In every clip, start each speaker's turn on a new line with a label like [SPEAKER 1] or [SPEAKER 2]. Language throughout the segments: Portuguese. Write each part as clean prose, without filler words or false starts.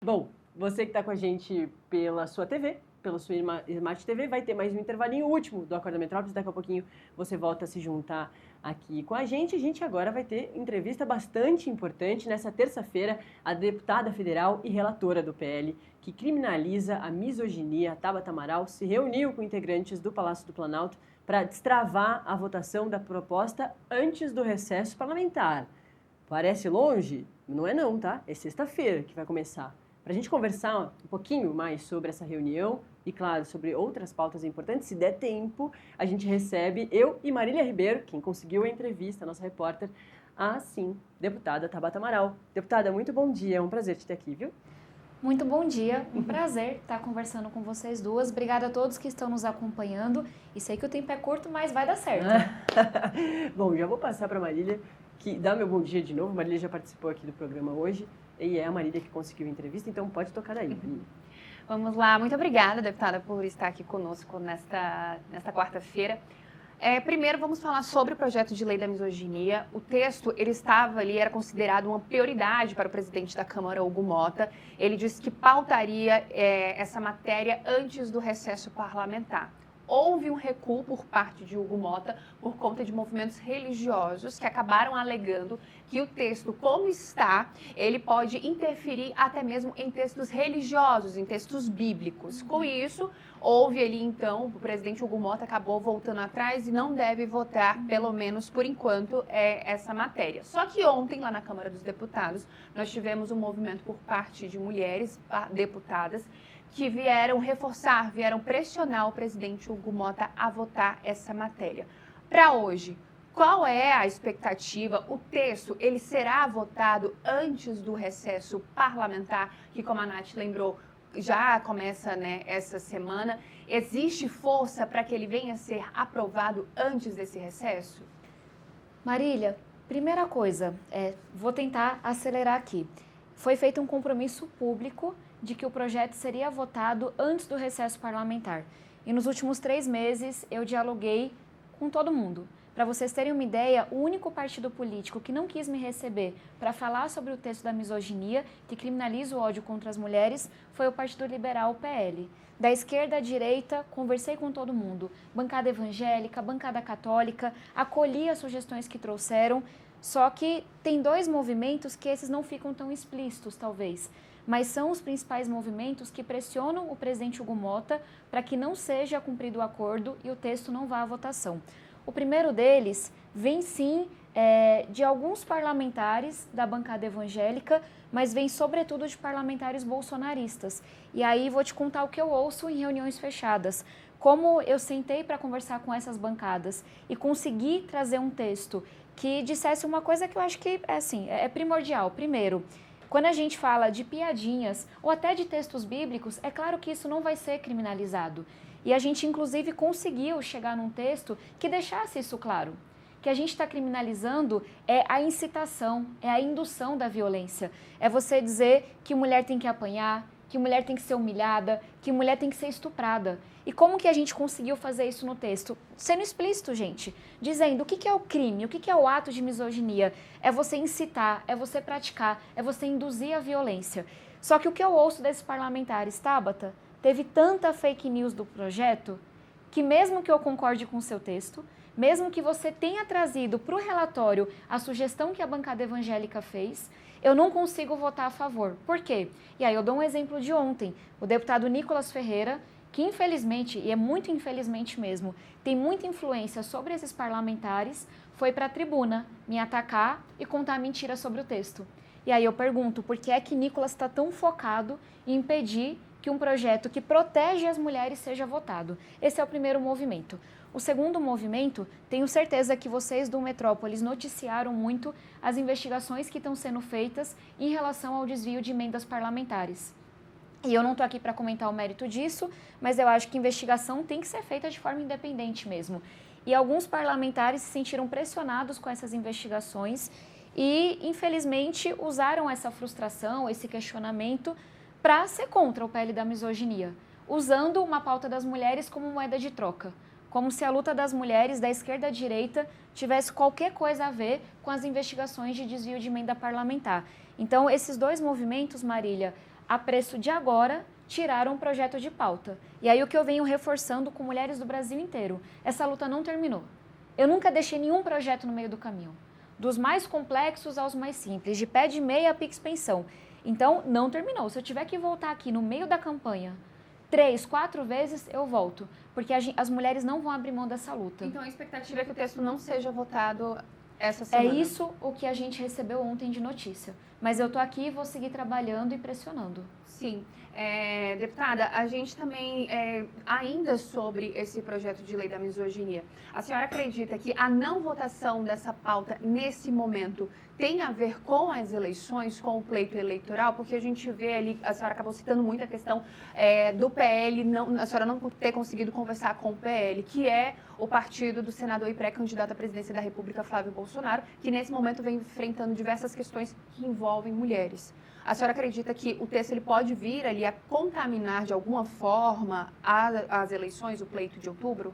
[SPEAKER 1] Bom, você que está com a gente pela sua TV, pela sua Smart TV, vai ter mais um intervalinho último do Acorda Metrópolis. Daqui a pouquinho você volta a se juntar aqui com a gente. A gente agora vai ter entrevista bastante importante. Nessa terça-feira, a deputada federal e relatora do PL, que criminaliza a misoginia, Tabata Amaral, se reuniu com integrantes do Palácio do Planalto para destravar a votação da proposta antes do recesso parlamentar. Parece longe? Não é não, tá? É sexta-feira que vai começar. Para a gente conversar um pouquinho mais sobre essa reunião e, claro, sobre outras pautas importantes, se der tempo, a gente recebe eu e Marília Ribeiro, quem conseguiu a entrevista, a nossa repórter, a, sim, deputada Tabata Amaral. Deputada, muito bom dia, é um prazer te ter aqui, viu?
[SPEAKER 2] Muito bom dia, um prazer estar conversando com vocês duas. Obrigada a todos que estão nos acompanhando. E sei que o tempo é curto, mas vai dar certo.
[SPEAKER 1] Bom, já vou passar para a Marília, que dá meu bom dia de novo. Marília já participou aqui do programa hoje. E é a Marília que conseguiu a entrevista, então pode tocar daí.
[SPEAKER 3] Vamos lá, muito obrigada, deputada, por estar aqui conosco nesta quarta-feira. Primeiro, vamos falar sobre o projeto de lei da misoginia. O texto, ele estava ali, era considerado uma prioridade para o presidente da Câmara, Hugo Motta. Ele disse que pautaria essa matéria antes do recesso parlamentar. Houve um recuo por parte de Hugo Motta por conta de movimentos religiosos que acabaram alegando que o texto, como está, ele pode interferir até mesmo em textos religiosos, em textos bíblicos. Com isso, houve ali, então, o presidente Hugo Motta acabou voltando atrás e não deve votar, pelo menos por enquanto, essa matéria. Só que ontem, lá na Câmara dos Deputados, nós tivemos um movimento por parte de mulheres deputadas que vieram pressionar o presidente Hugo Motta a votar essa matéria. Para hoje, qual é a expectativa? O texto, ele será votado antes do recesso parlamentar, que, como a Nath lembrou, já começa, essa semana. Existe força para que ele venha a ser aprovado antes desse recesso?
[SPEAKER 2] Marília, primeira coisa, vou tentar acelerar aqui. Foi feito um compromisso público de que o projeto seria votado antes do recesso parlamentar. E nos últimos 3 meses eu dialoguei com todo mundo. Para vocês terem uma ideia, o único partido político que não quis me receber para falar sobre o texto da misoginia, que criminaliza o ódio contra as mulheres, foi o Partido Liberal, o PL. Da esquerda à direita, conversei com todo mundo. Bancada evangélica, bancada católica, acolhi as sugestões que trouxeram. Só que tem 2 movimentos que esses não ficam tão explícitos, talvez. Mas são os principais movimentos que pressionam o presidente Hugo Motta para que não seja cumprido o acordo e o texto não vá à votação. O primeiro deles vem sim de alguns parlamentares da bancada evangélica, mas vem sobretudo de parlamentares bolsonaristas. E aí vou te contar o que eu ouço em reuniões fechadas. Como eu sentei para conversar com essas bancadas e consegui trazer um texto que dissesse uma coisa que eu acho que é primordial. Primeiro, quando a gente fala de piadinhas ou até de textos bíblicos, é claro que isso não vai ser criminalizado. E a gente, inclusive, conseguiu chegar num texto que deixasse isso claro. Que a gente está criminalizando é a incitação, é a indução da violência. É você dizer que mulher tem que apanhar, que mulher tem que ser humilhada, que mulher tem que ser estuprada. E como que a gente conseguiu fazer isso no texto? Sendo explícito, gente. Dizendo o que é o crime, o que é o ato de misoginia. É você incitar, é você praticar, é você induzir a violência. Só que o que eu ouço desses parlamentares, Tabata, teve tanta fake news do projeto que mesmo que eu concorde com o seu texto, mesmo que você tenha trazido para o relatório a sugestão que a bancada evangélica fez, eu não consigo votar a favor. Por quê? E aí eu dou um exemplo de ontem. O deputado Nicolas Ferreira, que infelizmente, e é muito infelizmente mesmo, tem muita influência sobre esses parlamentares, foi para a tribuna me atacar e contar mentiras sobre o texto. E aí eu pergunto, por que é que Nicolas está tão focado em impedir que um projeto que protege as mulheres seja votado? Esse é o primeiro movimento. O segundo movimento, tenho certeza que vocês do Metrópolis noticiaram muito as investigações que estão sendo feitas em relação ao desvio de emendas parlamentares. E eu não estou aqui para comentar o mérito disso, mas eu acho que investigação tem que ser feita de forma independente mesmo. E alguns parlamentares se sentiram pressionados com essas investigações e, infelizmente, usaram essa frustração, esse questionamento para ser contra o PL da misoginia, usando uma pauta das mulheres como moeda de troca, como se a luta das mulheres da esquerda à direita tivesse qualquer coisa a ver com as investigações de desvio de emenda parlamentar. Então, esses 2 movimentos, Marília, a preço de agora, tiraram um projeto de pauta. E aí o que eu venho reforçando com mulheres do Brasil inteiro, essa luta não terminou. Eu nunca deixei nenhum projeto no meio do caminho. Dos mais complexos aos mais simples, de pé de meia a Pix Pensão. Então, não terminou. Se eu tiver que voltar aqui no meio da campanha 3, 4 vezes, eu volto. Porque as mulheres não vão abrir mão dessa luta.
[SPEAKER 3] Então, a expectativa é que o texto não seja votado essa semana.
[SPEAKER 2] É isso o que a gente recebeu ontem de notícia. Mas eu tô aqui e vou seguir trabalhando e pressionando.
[SPEAKER 3] Sim. Deputada, a gente também, ainda sobre esse projeto de lei da misoginia, a senhora acredita que a não votação dessa pauta nesse momento tem a ver com as eleições, com o pleito eleitoral? Porque a gente vê ali, a senhora acabou citando muito a questão do PL, a senhora não ter conseguido conversar com o PL, que é o partido do senador e pré-candidato à presidência da República, Flávio Bolsonaro, que nesse momento vem enfrentando diversas questões que envolvem mulheres. A senhora acredita que o texto ele pode vir ali a contaminar de alguma forma as eleições, o pleito de outubro?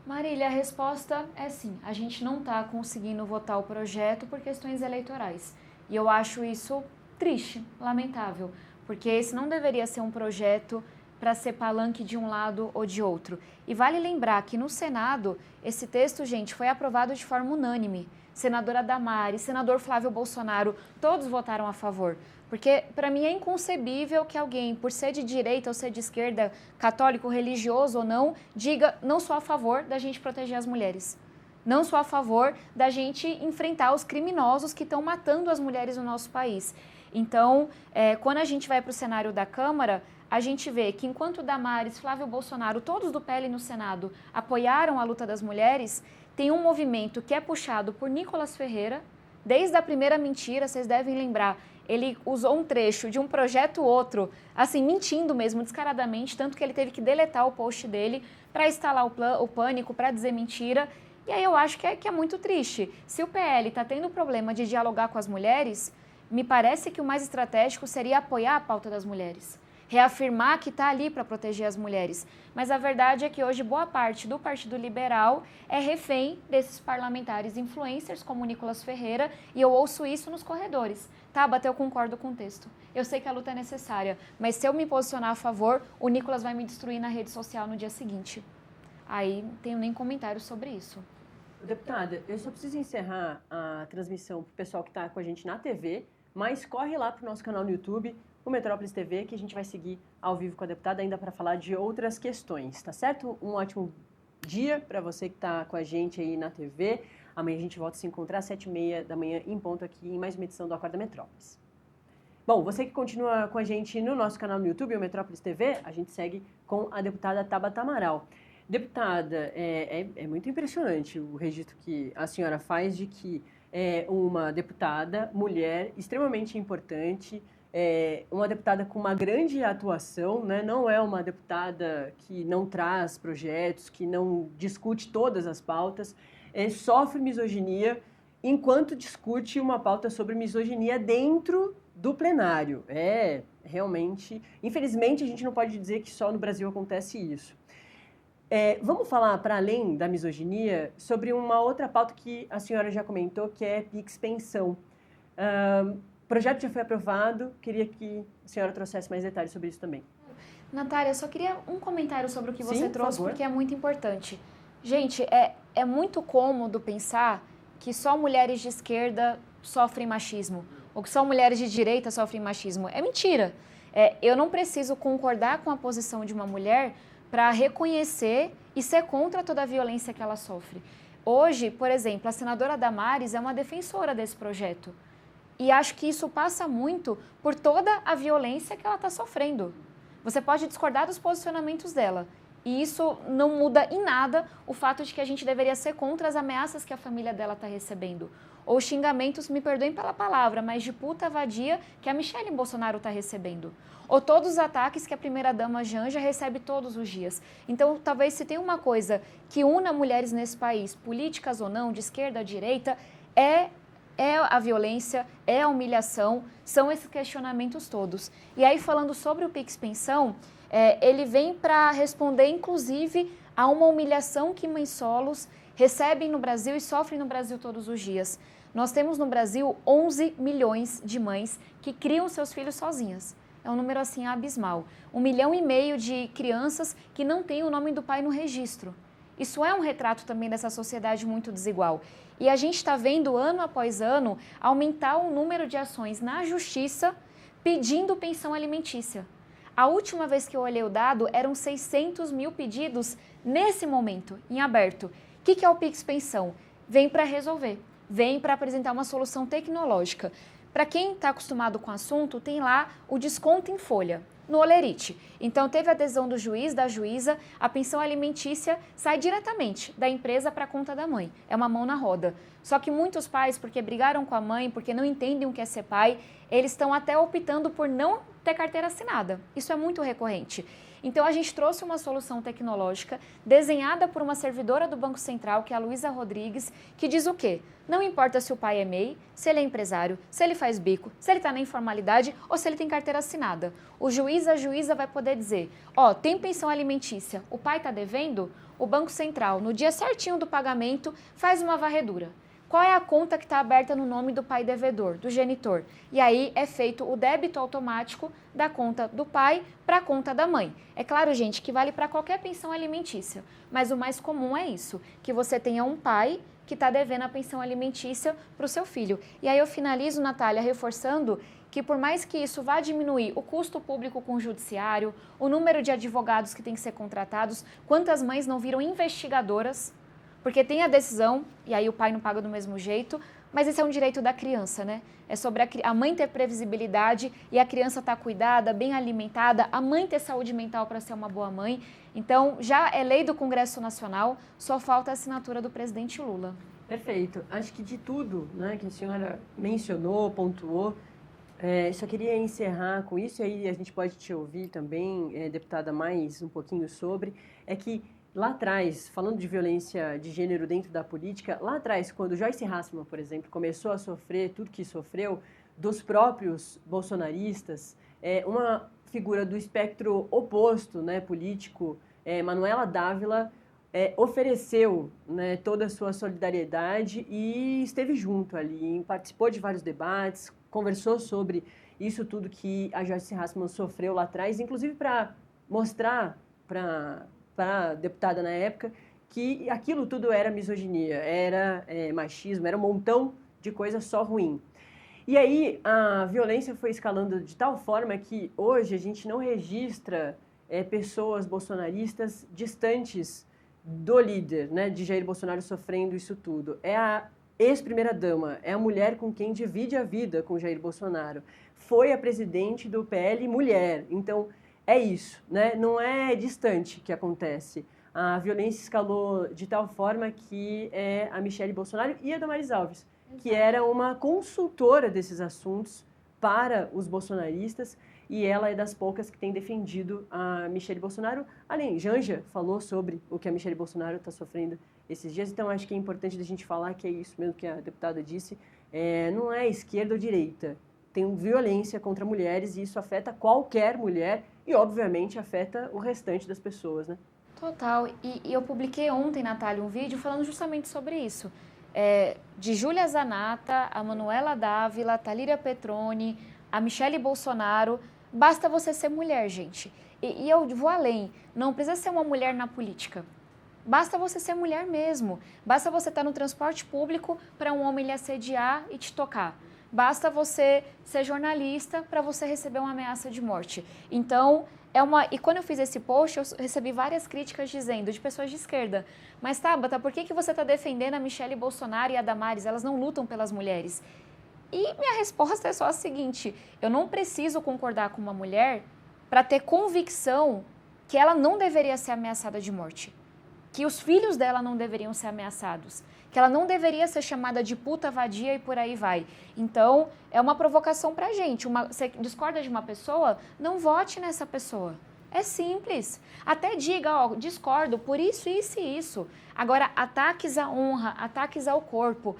[SPEAKER 2] Marília, a resposta é sim. A gente não está conseguindo votar o projeto por questões eleitorais. E eu acho isso triste, lamentável, porque esse não deveria ser um projeto para ser palanque de um lado ou de outro. E vale lembrar que no Senado, esse texto, gente, foi aprovado de forma unânime. Senadora Damares, senador Flávio Bolsonaro, todos votaram a favor. Porque, para mim, é inconcebível que alguém, por ser de direita ou ser de esquerda, católico, religioso ou não, diga, não sou a favor da gente proteger as mulheres. Não sou a favor da gente enfrentar os criminosos que estão matando as mulheres no nosso país. Então, quando a gente vai para o cenário da Câmara, a gente vê que enquanto Damares, Flávio Bolsonaro, todos do PL no Senado apoiaram a luta das mulheres, tem um movimento que é puxado por Nicolas Ferreira, desde a primeira mentira, vocês devem lembrar, ele usou um trecho de um projeto outro, assim, mentindo mesmo, descaradamente, tanto que ele teve que deletar o post dele para instalar o pânico, para dizer mentira. E aí eu acho que é muito triste. Se o PL está tendo problema de dialogar com as mulheres, me parece que o mais estratégico seria apoiar a pauta das mulheres. Reafirmar que está ali para proteger as mulheres. Mas a verdade é que hoje boa parte do Partido Liberal é refém desses parlamentares influencers como Nicolas Ferreira, e eu ouço isso nos corredores. Tabata, eu concordo com o texto. Eu sei que a luta é necessária, mas se eu me posicionar a favor, o Nicolas vai me destruir na rede social no dia seguinte. Aí não tenho nem comentário sobre isso.
[SPEAKER 1] Deputada, eu só preciso encerrar a transmissão para o pessoal que está com a gente na TV, mas corre lá para o nosso canal no YouTube, o Metrópolis TV, que a gente vai seguir ao vivo com a deputada ainda para falar de outras questões, tá certo? Um ótimo dia para você que está com a gente aí na TV. Amanhã a gente volta a se encontrar às 7h30 da manhã em ponto aqui em mais uma edição do Acorda Metrópolis. Bom, você que continua com a gente no nosso canal no YouTube, o Metrópolis TV, a gente segue com a deputada Tabata Amaral. Deputada, é muito impressionante o registro que a senhora faz de que é uma deputada, mulher, extremamente importante, uma deputada com uma grande atuação, né? Não é uma deputada que não traz projetos, que não discute todas as pautas, sofre misoginia enquanto discute uma pauta sobre misoginia dentro do plenário. Realmente, infelizmente, a gente não pode dizer que só no Brasil acontece isso. Vamos falar, para além da misoginia, sobre uma outra pauta que a senhora já comentou, que é Pix Pensão. O projeto já foi aprovado, queria que a senhora trouxesse mais detalhes sobre isso também.
[SPEAKER 2] Natália, eu só queria um comentário sobre o que você trouxe,
[SPEAKER 1] por favor.
[SPEAKER 2] porque é muito importante. Gente, é muito cômodo pensar que só mulheres de esquerda sofrem machismo, ou que só mulheres de direita sofrem machismo. É mentira. Eu não preciso concordar com a posição de uma mulher para reconhecer e ser contra toda a violência que ela sofre. Hoje, por exemplo, a senadora Damares é uma defensora desse projeto. E acho que isso passa muito por toda a violência que ela está sofrendo. Você pode discordar dos posicionamentos dela. E isso não muda em nada o fato de que a gente deveria ser contra as ameaças que a família dela está recebendo. Ou xingamentos, me perdoem pela palavra, mas de puta vadia que a Michelle Bolsonaro está recebendo. Ou todos os ataques que a primeira-dama Janja recebe todos os dias. Então, talvez se tem uma coisa que una mulheres nesse país, políticas ou não, de esquerda a direita, é a violência, é a humilhação, são esses questionamentos todos. E aí, falando sobre o Pix Pensão, ele vem para responder, inclusive, a uma humilhação que mães solos recebem no Brasil e sofrem no Brasil todos os dias. Nós temos no Brasil 11 milhões de mães que criam seus filhos sozinhas. É um número assim abismal. 1,5 milhão de crianças que não têm o nome do pai no registro. Isso é um retrato também dessa sociedade muito desigual. E a gente está vendo, ano após ano, aumentar o número de ações na justiça pedindo pensão alimentícia. A última vez que eu olhei o dado, eram 600 mil pedidos nesse momento, em aberto. O que é o Pix Pensão? Vem para resolver, vem para apresentar uma solução tecnológica. Para quem está acostumado com o assunto, tem lá o desconto em folha, no Olerite. Então, teve adesão do juiz, da juíza, a pensão alimentícia sai diretamente da empresa para a conta da mãe. É uma mão na roda. Só que muitos pais, porque brigaram com a mãe, porque não entendem o que é ser pai, eles estão até optando por não ter carteira assinada. Isso é muito recorrente. Então, a gente trouxe uma solução tecnológica desenhada por uma servidora do Banco Central, que é a Luísa Rodrigues, que diz o quê? Não importa se o pai é MEI, se ele é empresário, se ele faz bico, se ele está na informalidade ou se ele tem carteira assinada. O juiz, a juíza vai poder dizer, tem pensão alimentícia, o pai está devendo? O Banco Central, no dia certinho do pagamento, faz uma varredura. Qual é a conta que está aberta no nome do pai devedor, do genitor? E aí é feito o débito automático da conta do pai para a conta da mãe. É claro, gente, que vale para qualquer pensão alimentícia, mas o mais comum é isso, que você tenha um pai que está devendo a pensão alimentícia para o seu filho. E aí eu finalizo, Natália, reforçando que por mais que isso vá diminuir o custo público com o judiciário, o número de advogados que tem que ser contratados, quantas mães não viram investigadoras, porque tem a decisão, e aí o pai não paga do mesmo jeito, mas esse é um direito da criança, né? É sobre a mãe ter previsibilidade e a criança estar cuidada, bem alimentada, a mãe ter saúde mental para ser uma boa mãe. Então, já é lei do Congresso Nacional, só falta a assinatura do presidente Lula.
[SPEAKER 1] Perfeito. Acho que de tudo, né, que a senhora mencionou, pontuou, só queria encerrar com isso, e aí a gente pode te ouvir também, deputada, mais um pouquinho sobre, é que lá atrás, falando de violência de gênero dentro da política, lá atrás, quando Joyce Hasselmann, por exemplo, começou a sofrer tudo que sofreu dos próprios bolsonaristas, uma figura do espectro oposto, né, político, Manuela Dávila, ofereceu, né, toda a sua solidariedade e esteve junto ali, participou de vários debates, conversou sobre isso tudo que a Joyce Hasselmann sofreu lá atrás, inclusive para mostrar para a deputada na época que aquilo tudo era misoginia, era machismo, era um montão de coisa só ruim. E aí a violência foi escalando de tal forma que hoje a gente não registra pessoas bolsonaristas distantes do líder, né, de Jair Bolsonaro sofrendo isso tudo. É a ex-primeira-dama, é a mulher com quem divide a vida com Jair Bolsonaro. Foi a presidente do PL mulher, então é isso, né? Não é distante que acontece. A violência escalou de tal forma que a Michelle Bolsonaro e a Damares Alves, que era uma consultora desses assuntos para os bolsonaristas, e ela é das poucas que tem defendido a Michelle Bolsonaro. Além, Janja falou sobre o que a Michelle Bolsonaro está sofrendo esses dias, então acho que é importante a gente falar que é isso mesmo que a deputada disse, não é esquerda ou direita, tem violência contra mulheres e isso afeta qualquer mulher e, obviamente, afeta o restante das pessoas, né?
[SPEAKER 2] Total. E eu publiquei ontem, Natália, um vídeo falando justamente sobre isso. De Júlia Zanata, a Manuela Dávila, a Thalíria Petroni, a Michelle Bolsonaro. Basta você ser mulher, gente. E eu vou além. Não precisa ser uma mulher na política. Basta você ser mulher mesmo. Basta você estar no transporte público para um homem lhe assediar e te tocar. Basta você ser jornalista para você receber uma ameaça de morte. Então, E quando eu fiz esse post, eu recebi várias críticas dizendo, de pessoas de esquerda, mas Tabata, por que você está defendendo a Michelle Bolsonaro e a Damares? Elas não lutam pelas mulheres. E minha resposta é só a seguinte, eu não preciso concordar com uma mulher para ter convicção que ela não deveria ser ameaçada de morte, que os filhos dela não deveriam ser ameaçados, que ela não deveria ser chamada de puta vadia e por aí vai. Então, é uma provocação pra gente. Você discorda de uma pessoa, não vote nessa pessoa. É simples. Até diga, discordo por isso, isso e isso. Agora, ataques à honra, ataques ao corpo.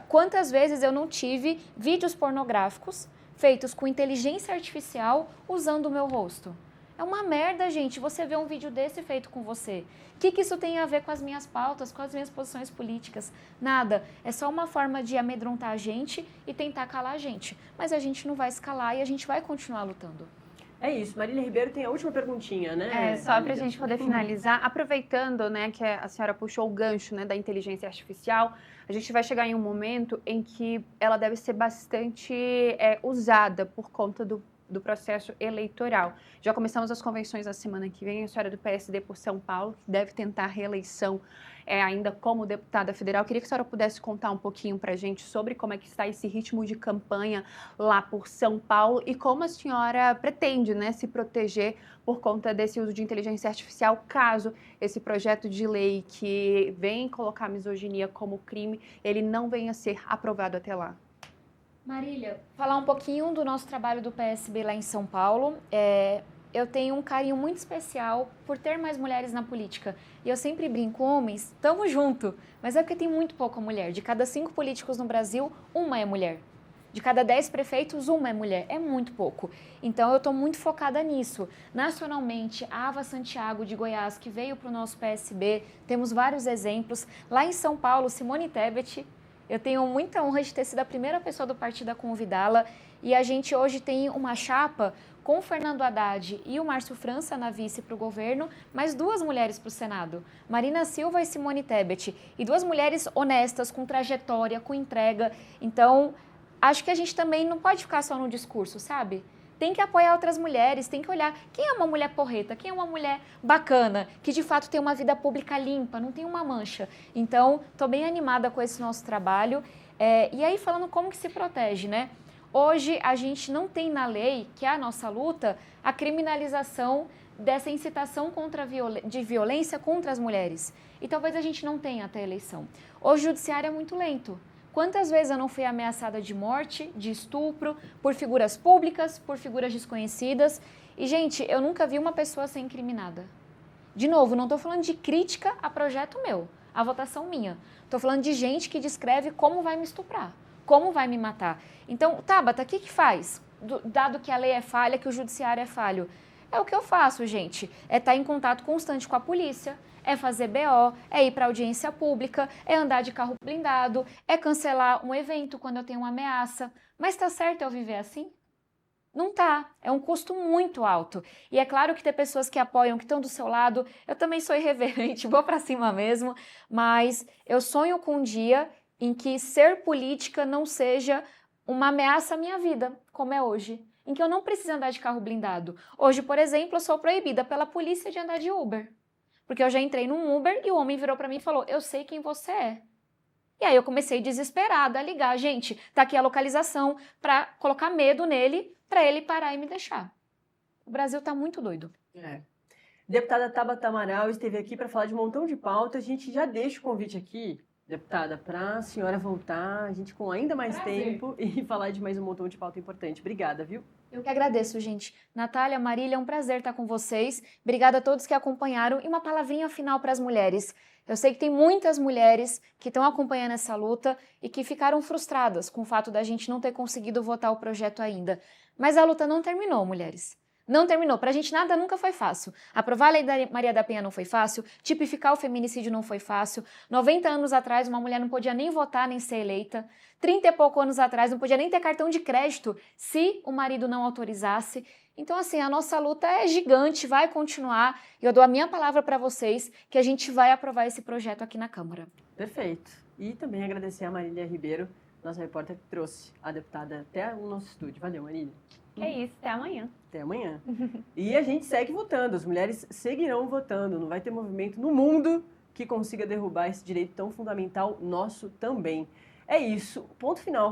[SPEAKER 2] Quantas vezes eu não tive vídeos pornográficos feitos com inteligência artificial usando o meu rosto? É uma merda, gente, você vê um vídeo desse feito com você. O que isso tem a ver com as minhas pautas, com as minhas posições políticas? Nada. É só uma forma de amedrontar a gente e tentar calar a gente. Mas a gente não vai escalar e a gente vai continuar lutando.
[SPEAKER 1] É isso. Marília Ribeiro tem a última perguntinha, né?
[SPEAKER 3] Só para a gente poder finalizar, aproveitando, né, que a senhora puxou o gancho, né, da inteligência artificial, a gente vai chegar em um momento em que ela deve ser bastante usada por conta do processo eleitoral. Já começamos as convenções na semana que vem, a senhora do PSD por São Paulo, que deve tentar reeleição ainda como deputada federal. Queria que a senhora pudesse contar um pouquinho para a gente sobre como é que está esse ritmo de campanha lá por São Paulo e como a senhora pretende, né, se proteger por conta desse uso de inteligência artificial, caso esse projeto de lei que vem colocar a misoginia como crime, ele não venha a ser aprovado até lá.
[SPEAKER 2] Marília, falar um pouquinho do nosso trabalho do PSB lá em São Paulo. Eu tenho um carinho muito especial por ter mais mulheres na política. E eu sempre brinco, homens, tamo junto. Mas é porque tem muito pouca mulher. De cada 5 políticos no Brasil, uma é mulher. De cada 10 prefeitos, uma é mulher. É muito pouco. Então eu estou muito focada nisso. Nacionalmente, a Ava Santiago de Goiás, que veio para o nosso PSB, temos vários exemplos. Lá em São Paulo, Simone Tebet, eu tenho muita honra de ter sido a primeira pessoa do partido a convidá-la. E a gente hoje tem uma chapa com o Fernando Haddad e o Márcio França na vice para o governo, mais 2 mulheres para o Senado, Marina Silva e Simone Tebet. E 2 mulheres honestas, com trajetória, com entrega. Então, acho que a gente também não pode ficar só no discurso, sabe? Tem que apoiar outras mulheres, tem que olhar quem é uma mulher porreta, quem é uma mulher bacana, que de fato tem uma vida pública limpa, não tem uma mancha. Então, estou bem animada com esse nosso trabalho. E aí, falando como que se protege, né? Hoje, a gente não tem na lei, que é a nossa luta, a criminalização dessa incitação de violência contra as mulheres. E talvez a gente não tenha até a eleição. Hoje, o judiciário é muito lento. Quantas vezes eu não fui ameaçada de morte, de estupro, por figuras públicas, por figuras desconhecidas? E, gente, eu nunca vi uma pessoa ser incriminada. De novo, não estou falando de crítica a projeto meu, a votação minha. Estou falando de gente que descreve como vai me estuprar, como vai me matar. Então, Tabata, o que faz? Dado que a lei é falha, que o judiciário é falho. É o que eu faço, gente. É estar em contato constante com a polícia, é fazer BO, é ir para audiência pública, é andar de carro blindado, é cancelar um evento quando eu tenho uma ameaça. Mas tá certo eu viver assim? Não tá. É um custo muito alto. E é claro que tem pessoas que apoiam, que estão do seu lado. Eu também sou irreverente, vou para cima mesmo. Mas eu sonho com um dia em que ser política não seja uma ameaça à minha vida, como é hoje. Em que eu não preciso andar de carro blindado. Hoje, por exemplo, eu sou proibida pela polícia de andar de Uber. Porque eu já entrei num Uber e o homem virou para mim e falou, eu sei quem você é. E aí eu comecei desesperada a ligar, gente, tá aqui a localização para colocar medo nele, para ele parar e me deixar. O Brasil tá muito doido.
[SPEAKER 1] Deputada Tabata Amaral esteve aqui para falar de um montão de pautas. A gente já deixa o convite aqui, deputada, para a senhora voltar, a gente com ainda mais tempo e falar de mais um montão de pauta importante. Obrigada, viu?
[SPEAKER 2] Eu que agradeço, gente. Natália, Marília, é um prazer estar com vocês. Obrigada a todos que acompanharam. E uma palavrinha final para as mulheres. Eu sei que tem muitas mulheres que estão acompanhando essa luta e que ficaram frustradas com o fato da gente não ter conseguido votar o projeto ainda. Mas a luta não terminou, mulheres. Não terminou. Pra gente nada nunca foi fácil. Aprovar a lei da Maria da Penha não foi fácil, tipificar o feminicídio não foi fácil. 90 anos atrás, uma mulher não podia nem votar, nem ser eleita. 30 e poucos anos atrás, não podia nem ter cartão de crédito se o marido não autorizasse. Então, assim, a nossa luta é gigante, vai continuar. E eu dou a minha palavra para vocês que a gente vai aprovar esse projeto aqui na Câmara.
[SPEAKER 1] Perfeito. E também agradecer a Marília Ribeiro, nossa repórter que trouxe a deputada até o nosso estúdio. Valeu, Marília.
[SPEAKER 3] É isso, até amanhã.
[SPEAKER 1] Até amanhã. E a gente segue votando, as mulheres seguirão votando. Não vai ter movimento no mundo que consiga derrubar esse direito tão fundamental nosso também. É isso, ponto final.